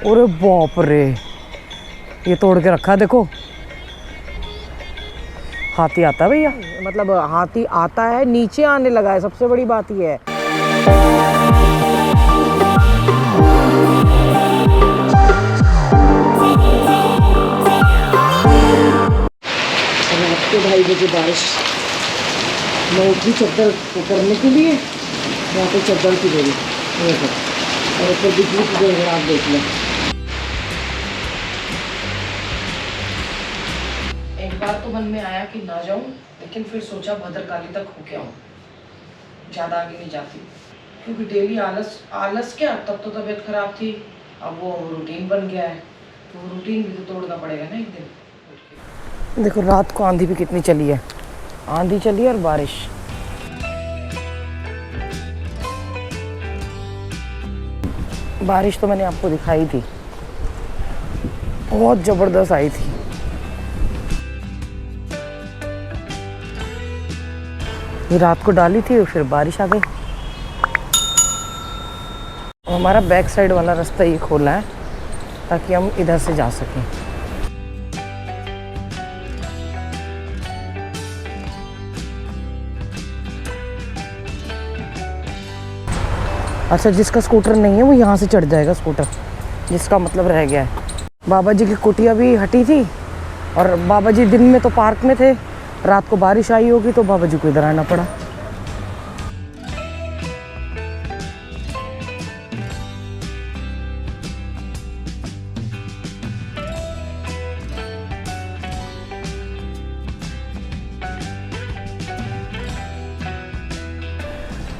अरे बाप रे, ये तोड़ के रखा है देखो। हाथी आता है भैया, मतलब हाथी आता है, नीचे आने लगा है, सबसे बड़ी बात ये है। रात के 2:30 बजे बारिश, मैं उठी चद्दर करने के लिए, यहाँ पे चद्दर की देरी और ऊपर बिजली की गड़गड़ाहट देख लें। एक बार तो मन में आया कि ना जाऊं, लेकिन फिर सोचा भद्रकाली तक होके आऊं, ज़्यादा आगे नहीं जाती, क्योंकि डेली आलस क्या, तब तो तबीयत खराब थी, अब वो रूटीन बन गया है, तो वो रूटीन भी तो तोड़ना पड़ेगा ना एक दिन। देखो रात को आंधी भी कितनी चली है, आंधी चली और बारिश। बारिश तो मैंने आपको दिखाई थी, बहुत ज़बरदस्त आई थी। ये रात को डाली थी और फिर बारिश आ गई। और हमारा बैक साइड वाला रास्ता ये खोला है ताकि हम इधर से जा सकें। अच्छा, जिसका स्कूटर नहीं है वो यहाँ से चढ़ जाएगा स्कूटर, जिसका मतलब रह गया है। बाबा जी की कुटिया भी हटी थी और बाबा जी दिन में तो पार्क में थे, रात को बारिश आई होगी तो बाबा जी को इधर आना पड़ा।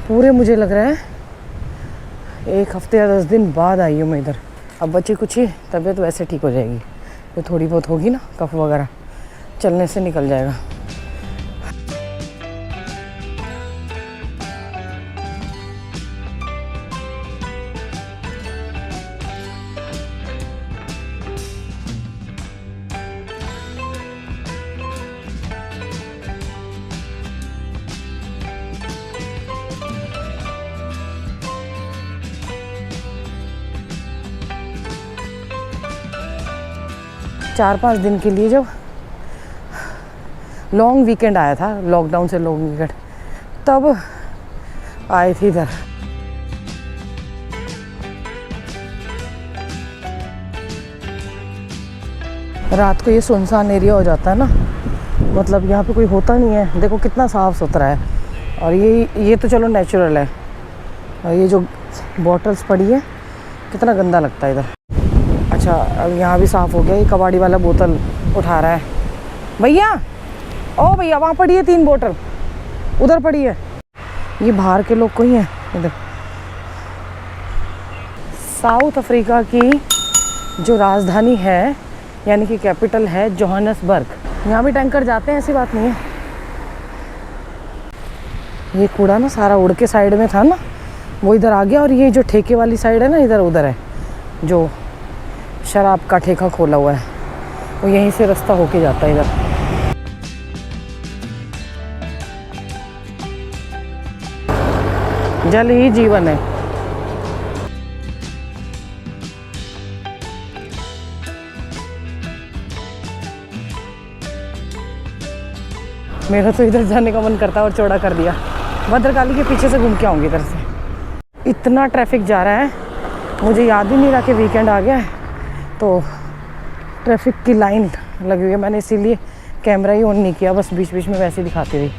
पूरे मुझे लग रहा है 1 हफ्ते या 10 दिन बाद आई हूँ मैं इधर। अब बची कुछ ही तबीयत वैसे ठीक हो जाएगी, तो थोड़ी बहुत होगी ना कफ वगैरह, चलने से निकल जाएगा। चार 5 दिन के लिए जब लॉन्ग वीकेंड आया था, लॉकडाउन से लॉन्ग वीकेंड, तब आए थे इधर। रात को ये सुनसान एरिया हो जाता है ना, मतलब यहाँ पे कोई होता नहीं है। देखो कितना साफ़ सुथरा है, और ये तो चलो नेचुरल है, और ये जो बॉटल्स पड़ी है कितना गंदा लगता है इधर। अच्छा, अब यहाँ भी साफ़ हो गया। ये कबाड़ी वाला बोतल उठा रहा है, भैया ओ भैया वहाँ पड़ी है 3 बोतल, उधर पड़ी है। ये बाहर के लोग कोई हैं इधर। साउथ अफ्रीका की जो राजधानी है, यानी कि कैपिटल है जोहान्सबर्ग। यहाँ भी टैंकर जाते हैं, ऐसी बात नहीं है। ये कूड़ा ना सारा उड़ के साइड में था ना, वो इधर आ गया, और ये जो ठेके वाली साइड है ना, इधर उधर है जो शराब का ठेका खोला हुआ है, वो यहीं से रास्ता होके जाता है इधर। जल ही जीवन है। मेरा तो इधर जाने का मन करता और चौड़ा कर दिया। भद्रकाली के पीछे से घूम के आऊँगी इधर से। इतना ट्रैफिक जा रहा है, मुझे याद ही नहीं रहा कि वीकेंड आ गया है, तो ट्रैफिक की लाइन लगी हुई है। मैंने इसीलिए कैमरा ही ऑन नहीं किया, बस बीच बीच में वैसे ही दिखाती रही।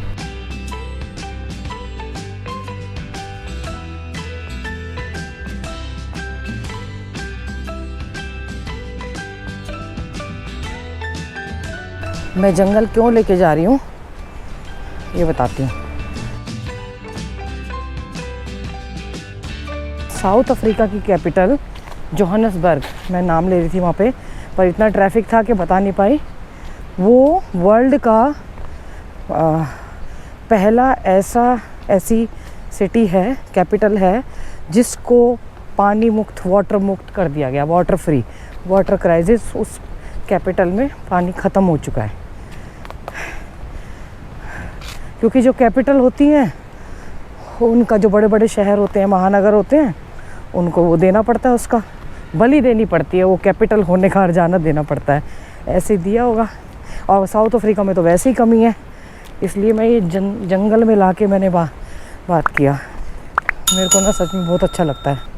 मैं जंगल क्यों लेके जा रही हूँ ये बताती हूँ। साउथ अफ्रीका की कैपिटल जोहान्सबर्ग, मैं नाम ले रही थी वहाँ पे, पर इतना ट्रैफिक था कि बता नहीं पाई। वो वर्ल्ड का पहला ऐसी सिटी है, कैपिटल है, जिसको पानी मुक्त, वाटर मुक्त कर दिया गया, वाटर फ्री। वाटर क्राइसिस उस कैपिटल में पानी ख़त्म हो चुका है, क्योंकि जो कैपिटल होती हैं उनका जो बड़े बड़े शहर होते हैं, महानगर होते हैं, उनको वो देना पड़ता है उसका बलि देनी पड़ती है, वो कैपिटल होने का हर्जाना देना पड़ता है, ऐसे दिया होगा। और साउथ अफ्रीका में तो वैसे ही कमी है, इसलिए मैं ये जंगल में लाके मैंने बात किया। मेरे को ना सच में बहुत अच्छा लगता है।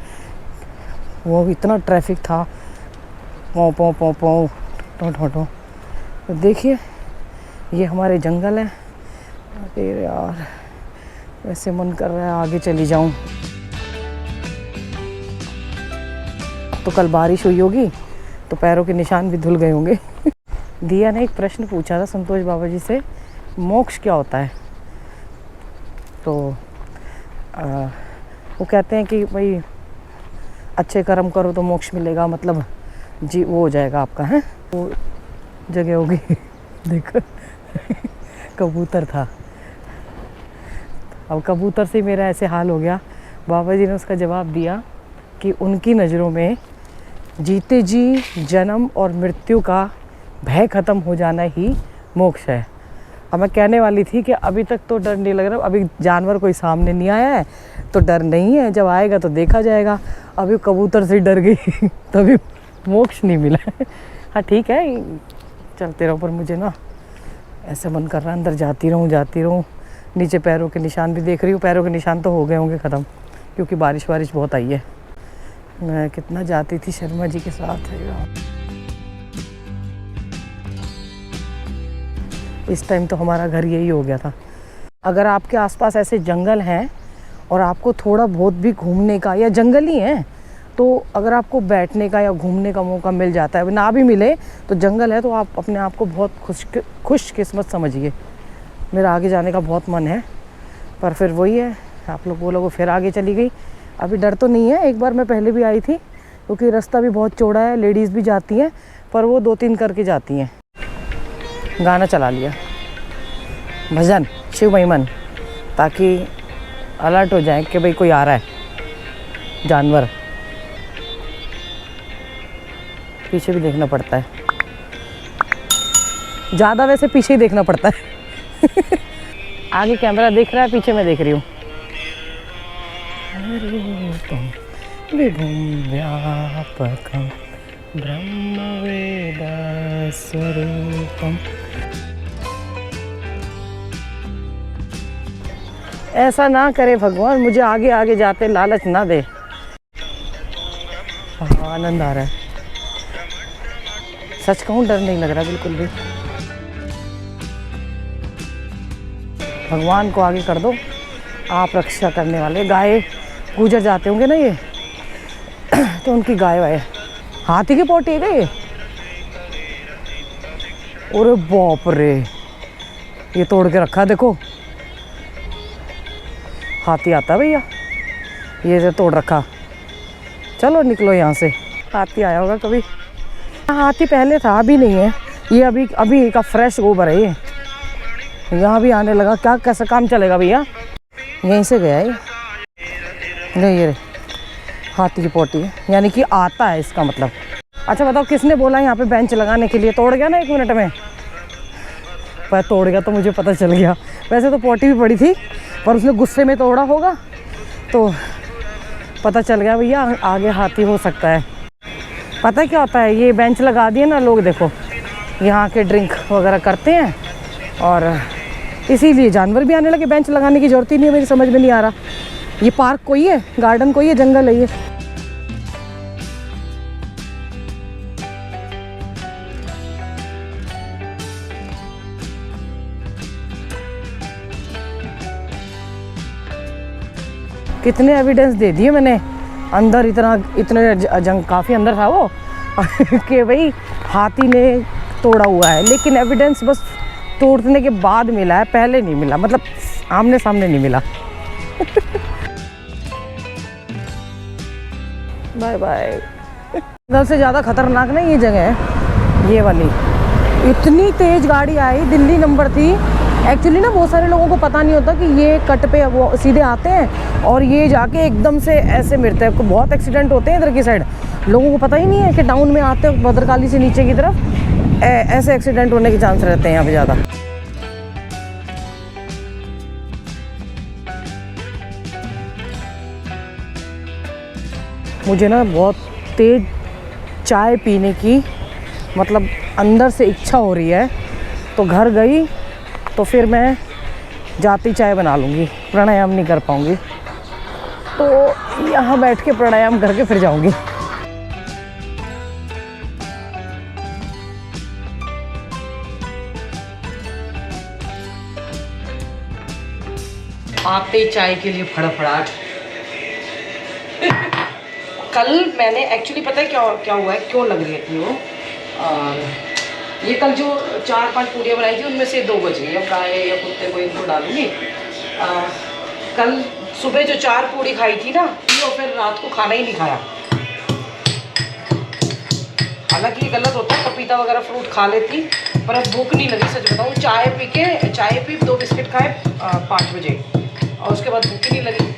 वो इतना ट्रैफिक था, पों पों पों पों टों टों टों। तो देखिए ये हमारे जंगल है। अरे यार वैसे मन कर रहा है आगे चली जाऊं। तो कल बारिश हुई होगी तो पैरों के निशान भी धुल गए होंगे। दिया ने एक प्रश्न पूछा था संतोष बाबा जी से, मोक्ष क्या होता है? तो वो कहते हैं कि भाई अच्छे कर्म करो तो मोक्ष मिलेगा, मतलब जी वो हो जाएगा आपका, है वो जगह होगी। देखो कबूतर था, अब कबूतर से मेरा ऐसे हाल हो गया। बाबा जी ने उसका जवाब दिया कि उनकी नज़रों में जीते जी जन्म और मृत्यु का भय ख़त्म हो जाना ही मोक्ष है। अब मैं कहने वाली थी कि अभी तक तो डर नहीं लग रहा, अभी जानवर कोई सामने नहीं आया है तो डर नहीं है, जब आएगा तो देखा जाएगा। अभी कबूतर से डर गई तभी मोक्ष नहीं मिला। हाँ ठीक है चलते रहो, पर मुझे ना ऐसा मन कर रहा है अंदर जाती रहूँ। नीचे पैरों के निशान भी देख रही हूँ, पैरों के निशान तो हो गए होंगे ख़त्म, क्योंकि बारिश बहुत आई है। मैं कितना जाती थी शर्मा जी के साथ है। इस टाइम तो हमारा घर यही हो गया था। अगर आपके आसपास ऐसे जंगल हैं और आपको थोड़ा बहुत भी घूमने का, या जंगल ही है तो अगर आपको बैठने का या घूमने का मौका मिल जाता है, ना भी मिले तो जंगल है, तो आप अपने आप को बहुत खुशकिस्मत समझिए। मेरा आगे जाने का बहुत मन है, पर फिर वही है, आप लोग बोलोगे फिर आगे चली गई। अभी डर तो नहीं है, एक बार मैं पहले भी आई थी, क्योंकि रास्ता भी बहुत चौड़ा है, लेडीज़ भी जाती हैं, पर वो 2-3 करके जाती हैं। गाना चला लिया, भजन शिव महिमन, ताकि अलर्ट हो जाए कि भाई कोई आ रहा है जानवर। पीछे भी देखना पड़ता है, ज़्यादा वैसे पीछे ही देखना पड़ता है। आगे कैमरा देख रहा है, पीछे मैं देख रही हूँ। विभुं व्यापकं ब्रह्मवेद स्वरूपम। ऐसा ना करे भगवान, मुझे आगे आगे जाते लालच ना दे। आनंद आ रहा है, सच कहूँ डर नहीं लग रहा बिल्कुल भी। भगवान को आगे कर दो, आप रक्षा करने वाले। गाय गुजर जाते होंगे ना ये तो उनकी गाय वाय, हाथी की पोटी है ये। अरे बाप रे, ये तोड़ के रखा, देखो हाथी आता भैया, ये जो तोड़ रखा। चलो निकलो यहाँ से। हाथी आया होगा कभी। हाथी पहले था, अभी नहीं है, ये अभी का फ्रेश गोबर है ये। यहाँ भी आने लगा, क्या कैसा काम चलेगा भैया। यहीं से गया है नहीं, ये हाथी की पोटी है, यानी कि आता है इसका मतलब। अच्छा बताओ किसने बोला यहाँ पे बेंच लगाने के लिए? तोड़ गया ना 1 मिनट में, पर तोड़ गया तो मुझे पता चल गया। वैसे तो पोटी भी पड़ी थी, पर उसने गुस्से में तोड़ा होगा तो पता चल गया भैया आगे हाथी हो सकता है। पता क्या होता है, ये बेंच लगा दिए ना लोग, देखो यहाँ के ड्रिंक वगैरह करते हैं, और इसीलिए जानवर भी आने लगे। बेंच लगाने की ज़रूरत ही नहीं है, मेरी समझ में नहीं आ रहा। ये पार्क कोई है, गार्डन कोई है, जंगल है ये। कितने एविडेंस दे दिए मैंने, अंदर इतने काफ़ी अंदर था वो कि भाई हाथी ने तोड़ा हुआ है, लेकिन एविडेंस बस तोड़ने के बाद मिला है, पहले नहीं मिला, मतलब आमने सामने नहीं मिला। Bye bye. इधर से ज़्यादा खतरनाक ना ये जगह है, ये वाली। इतनी तेज़ गाड़ी आई, दिल्ली नंबर थी। एक्चुअली ना बहुत सारे लोगों को पता नहीं होता कि ये कट पे वो सीधे आते हैं और ये जाके एकदम से ऐसे मिलते हैं। बहुत एक्सीडेंट होते हैं इधर की साइड, लोगों को पता ही नहीं है कि डाउन में आते हैं भद्रकाली से नीचे की तरफ ऐसे एक्सीडेंट होने के चांस रहते हैं यहाँ पे ज़्यादा। मुझे ना बहुत तेज़ चाय पीने की मतलब अंदर से इच्छा हो रही है, तो घर गई तो फिर मैं जाती चाय बना लूँगी, प्राणायाम नहीं कर पाऊँगी, तो यहाँ बैठ के प्राणायाम करके फिर जाऊँगी। आते चाय के लिए फड़फड़ाहट। कल मैंने एक्चुअली पता है क्या हुआ है, क्यों लग रही थी वो, ये कल जो 4-5 पूड़ियाँ बनाई थी उनमें से 2 बच गई। अब गाय या कुत्ते को इनको डालूंगी। कल सुबह जो 4 पूड़ी खाई थी ना, तो फिर रात को खाना ही नहीं खाया। हालांकि ये गलत होता है, पपीता वगैरह फ्रूट खा लेती, पर अब भूख नहीं लगी सच बताऊँ। चाय पी 2 बिस्किट खाए 5 बजे, और उसके बाद भूख ही नहीं लगी।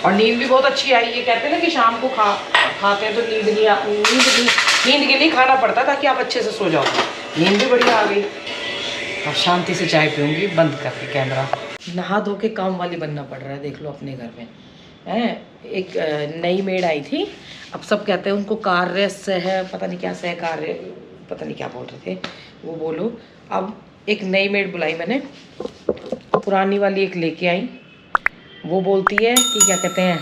और नींद भी बहुत अच्छी आई। ये कहते हैं ना कि शाम को खाते हैं तो नींद के लिए खाना पड़ता है ताकि आप अच्छे से सो जाओ। नींद भी बढ़िया आ गई। अब शांति से चाय पीऊँगी बंद करके कैमरा। नहा धो के काम वाली बनना पड़ रहा है, देख लो अपने घर में है। एक नई मेड आई थी, अब सब कहते हैं उनको कार्य है, पता नहीं क्या सह कार्य, पता नहीं क्या बोल रहे थे वो, बोलो। अब एक नई मेड बुलाई मैंने, पुरानी वाली एक लेके आई। वो बोलती है कि क्या कहते हैं,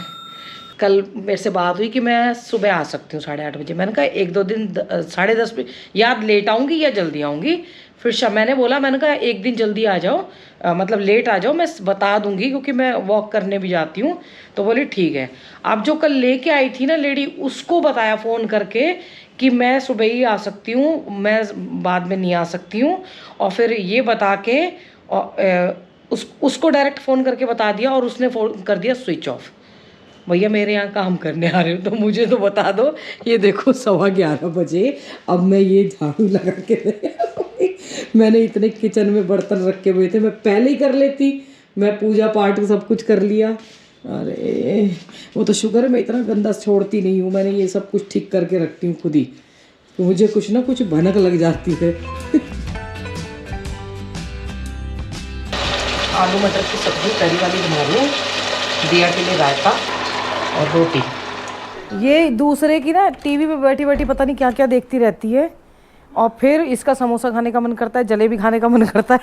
कल मेरे से बात हुई कि मैं सुबह आ सकती हूँ 8:30 बजे। मैंने कहा 1-2 दिन 10:30 बजे या लेट आऊँगी या जल्दी आऊँगी। फिर मैंने कहा 1 दिन जल्दी आ जाओ, मतलब लेट आ जाओ, मैं बता दूँगी क्योंकि मैं वॉक करने भी जाती हूँ। तो बोली ठीक है। अब जो कल लेके आई थी ना लेडी, उसको बताया फ़ोन करके कि मैं सुबह ही आ सकती हूँ, मैं बाद में नहीं आ सकती हूँ। और फिर ये बता के उसको डायरेक्ट फ़ोन करके बता दिया, और उसने फ़ोन कर दिया स्विच ऑफ। भैया मेरे यहाँ काम करने आ रहे हो तो मुझे तो बता दो। ये देखो 11:15 बजे, अब मैं ये झाड़ू लगा के मैंने इतने किचन में बर्तन रखे हुए थे, मैं पहले ही कर लेती, मैं पूजा पाठ सब कुछ कर लिया। अरे वो तो शुक्र है मैं इतना गंदा छोड़ती नहीं हूँ, मैंने ये सब कुछ ठीक करके रखती हूँ खुद ही, तो मुझे कुछ ना कुछ भनक लग जाती है। आलू मटर की सब्ज़ी तरी वाली बना रही हूँ, दिया के लिए रायता और रोटी। ये दूसरे की ना टीवी पे बैठी बैठी पता नहीं क्या क्या देखती रहती है, और फिर इसका समोसा खाने का मन करता है, जलेबी खाने का मन करता है।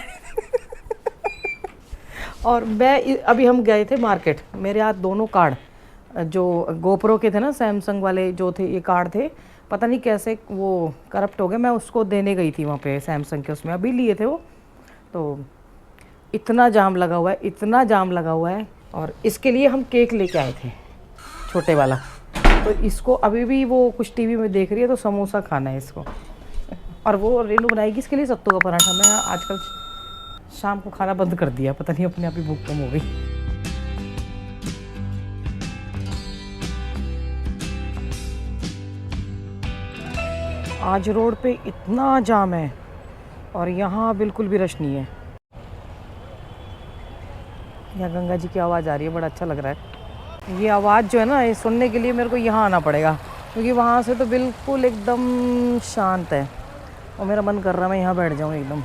और मैं अभी हम गए थे मार्केट, मेरे हाथ दोनों कार्ड जो गोप्रो के थे ना, सैमसंग वाले जो थे, ये कार्ड थे, पता नहीं कैसे वो करप्ट हो गए। मैं उसको देने गई थी वहाँ पे सैमसंग के, उसमें अभी लिए थे वो। तो इतना जाम लगा हुआ है, इतना जाम लगा हुआ है। और इसके लिए हम केक लेके आए थे छोटे वाला, तो इसको अभी भी वो कुछ टीवी में देख रही है, तो समोसा खाना है इसको। और वो रेनू बनाएगी इसके लिए सत्तू का पराठा। मैं आजकल शाम को खाना बंद कर दिया, पता नहीं अपने आप ही भूख कम हो गई। आज रोड पे इतना जाम है और यहाँ बिल्कुल भी रश नहीं है। यहाँ गंगा जी की आवाज़ आ रही है, बड़ा अच्छा लग रहा है। ये आवाज़ जो है ना, ये सुनने के लिए मेरे को यहाँ आना पड़ेगा, क्योंकि वहाँ से तो बिल्कुल एकदम शांत है, और मेरा मन कर रहा है मैं यहाँ बैठ जाऊँ एकदम।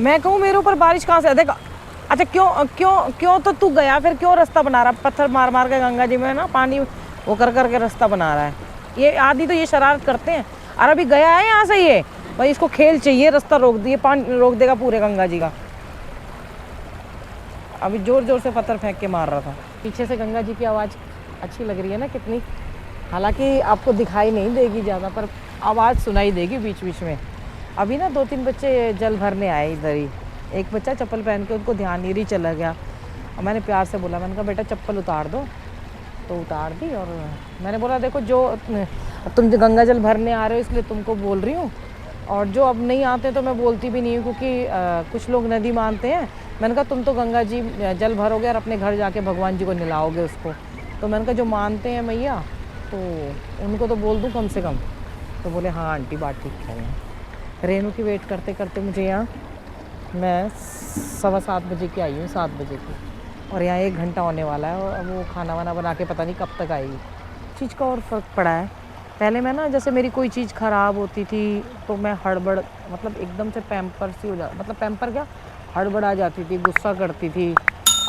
मैं कहूँ मेरे ऊपर बारिश कहाँ से देखा। अच्छा क्यों क्यों क्यों तो तू गया, फिर क्यों रास्ता बना रहा, पत्थर मार मार के गंगा जी में ना पानी वो कर के रास्ता बना रहा है। ये आदि तो ये शरारत करते हैं। और अभी गया है यहाँ से, ये भाई इसको खेल चाहिए, रास्ता रोक दिए, पानी रोक देगा पूरे गंगा जी का। अभी जोर जोर से पत्थर फेंक के मार रहा था। पीछे से गंगा जी की आवाज़ अच्छी लग रही है ना कितनी, हालांकि आपको दिखाई नहीं देगी ज़्यादा, पर आवाज़ सुनाई देगी बीच बीच में। अभी ना 2-3 बच्चे जल भरने आए इधर ही, एक बच्चा चप्पल पहन के, उनको ध्यान नहीं रही, चला गया। और मैंने प्यार से बोला, मैंने कहा बेटा चप्पल उतार दो, तो उतार दी। और मैंने बोला देखो जो तुम गंगा जल भरने आ रहे हो इसलिए तुमको बोल रही हूँ, और जो अब नहीं आते तो मैं बोलती भी नहीं हूँ, क्योंकि कुछ लोग नदी मानते हैं। मैंने कहा तुम तो गंगा जी जल भरोगे और अपने घर जाके भगवान जी को नहलाओगे उसको, तो मैंने कहा जो मानते हैं मैया तो उनको तो बोल दूँ कम से कम। तो बोले हाँ आंटी बात ठीक है। रेनू की वेट करते करते मुझे यहाँ, मैं 7:15 बजे की आई हूँ, 7 बजे की, और यहाँ 1 घंटा होने वाला है। और वो खाना वाना बना के पता नहीं कब तक आएगी। चीज़ का और फ़र्क पड़ा है। पहले मैं ना जैसे मेरी कोई चीज़ ख़राब होती थी तो मैं हड़बड़, मतलब एकदम से पैम्पर सी हो जा, मतलब पैम्पर क्या, हड़बड़ा जाती थी, गुस्सा करती थी,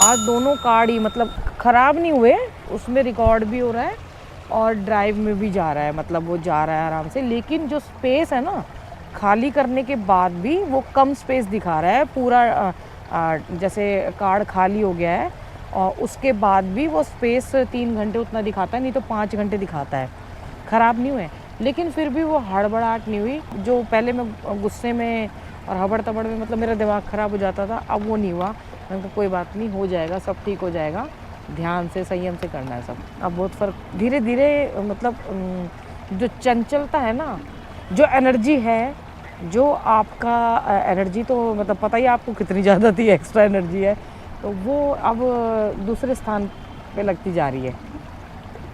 आज दोनों कार्ड ही मतलब ख़राब नहीं हुए, उसमें रिकॉर्ड भी हो रहा है और ड्राइव में भी जा रहा है, मतलब वो जा रहा है आराम से। लेकिन जो स्पेस है ना, खाली करने के बाद भी वो कम स्पेस दिखा रहा है पूरा। जैसे कार्ड खाली हो गया है और उसके बाद भी वो स्पेस 3 घंटे उतना दिखाता है, नहीं तो 5 घंटे दिखाता है। ख़राब नहीं हुए, लेकिन फिर भी वो हड़बड़ाहट नहीं हुई। जो पहले मैं गुस्से में और हबड़ तबड़ में मतलब मेरा दिमाग ख़राब हो जाता था, अब वो नहीं हुआ। मैंने कहा कोई बात नहीं, हो जाएगा, सब ठीक हो जाएगा, ध्यान से संयम से करना है सब। अब बहुत फ़र्क धीरे धीरे मतलब जो चंचलता है ना, जो एनर्जी है, जो आपका एनर्जी तो मतलब पता ही आपको कितनी ज़्यादा थी, एक्स्ट्रा एनर्जी है, तो वो अब दूसरे स्थान पे लगती जा रही है।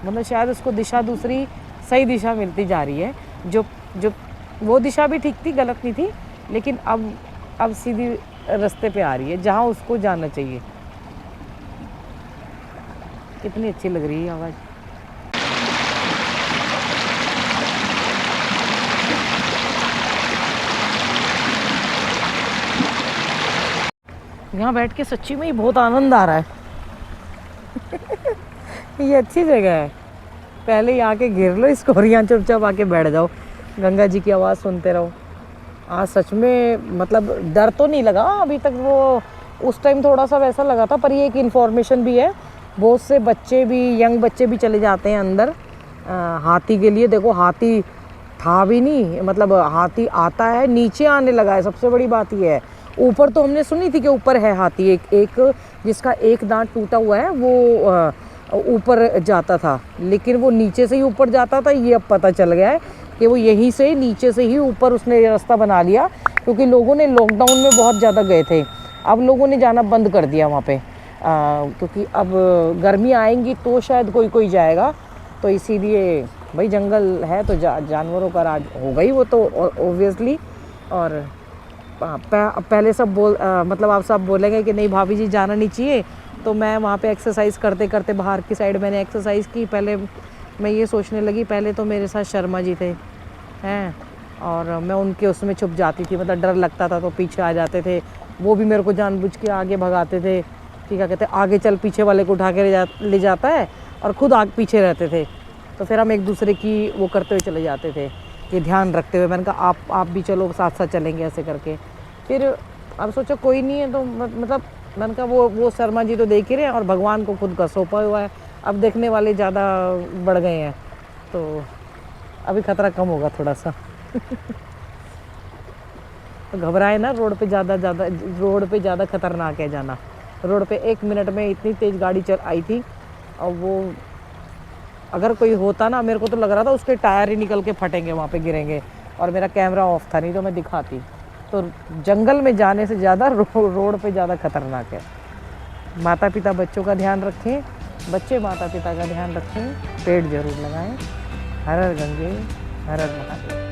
मतलब शायद उसको दिशा दूसरी सही दिशा मिलती जा रही है। जो जो वो दिशा भी ठीक थी, गलत नहीं थी, लेकिन अब सीधी रास्ते पे आ रही है जहाँ उसको जाना चाहिए। कितनी अच्छी लग रही है आवाज़। यहाँ बैठ के सच्ची में ही बहुत आनंद आ रहा है। ये अच्छी जगह है। पहले ही आके घेर लो इसको और यहाँ चुपचाप आके बैठ जाओ, गंगा जी की आवाज़ सुनते रहो। आज सच में मतलब डर तो नहीं लगा अभी तक, वो उस टाइम थोड़ा सा वैसा लगा था, पर ये एक इन्फॉर्मेशन भी है। बहुत से बच्चे भी, यंग बच्चे भी चले जाते हैं अंदर हाथी के लिए। देखो हाथी था भी नहीं, मतलब हाथी आता है, नीचे आने लगा है, सबसे बड़ी बात ये है। ऊपर तो हमने सुनी थी कि ऊपर है हाथी, एक जिसका एक दांत टूटा हुआ है, वो ऊपर जाता था, लेकिन वो नीचे से ही ऊपर जाता था। ये अब पता चल गया है कि वो यहीं से नीचे से ही ऊपर उसने रास्ता बना लिया, क्योंकि लोगों ने लॉकडाउन में बहुत ज़्यादा गए थे, अब लोगों ने जाना बंद कर दिया वहाँ पे, क्योंकि अब गर्मी आएंगी तो शायद कोई कोई जाएगा। तो इसीलिए भाई जंगल है तो जानवरों का राज होगा ही वो तो ऑब्वियसली। और पहले सब मतलब आप सब बोलेंगे कि नहीं भाभी जी जाना नहीं चाहिए, तो मैं वहाँ पे एक्सरसाइज करते करते बाहर की साइड मैंने एक्सरसाइज की। पहले मैं ये सोचने लगी, पहले तो मेरे साथ शर्मा जी थे हैं, और मैं उनके उसमें छुप जाती थी, मतलब डर लगता था तो पीछे आ जाते थे। वो भी मेरे को जानबूझ के आगे भगाते थे कि क्या कहते हैं, आगे चल, पीछे वाले को उठा के ले जाता है, और खुद आगे पीछे रहते थे। तो फिर हम एक दूसरे की वो करते हुए चले जाते थे कि ध्यान रखते हुए। मैंने कहा आप भी चलो, साथ साथ चलेंगे ऐसे करके। फिर अब सोचो कोई नहीं है तो मतलब मैंने कहा वो शर्मा जी तो देख ही रहे हैं, और भगवान को खुद का सौंपा हुआ है, अब देखने वाले ज़्यादा बढ़ गए हैं, तो अभी खतरा कम होगा थोड़ा सा। तो घबराए ना, रोड पे ज़्यादा खतरनाक है जाना। रोड पे 1 मिनट में इतनी तेज़ गाड़ी चल आई थी, और वो अगर कोई होता ना, मेरे को तो लग रहा था उसके टायर ही निकल के फटेंगे, वहाँ पे गिरेंगे, और मेरा कैमरा ऑफ था, नहीं तो मैं दिखाती। तो जंगल में जाने से ज़्यादा रोड पे ज़्यादा खतरनाक है। माता पिता बच्चों का ध्यान रखें, बच्चे माता पिता का ध्यान रखें, पेड़ जरूर लगाएं। हर हर गंगे, हर हर महादेव।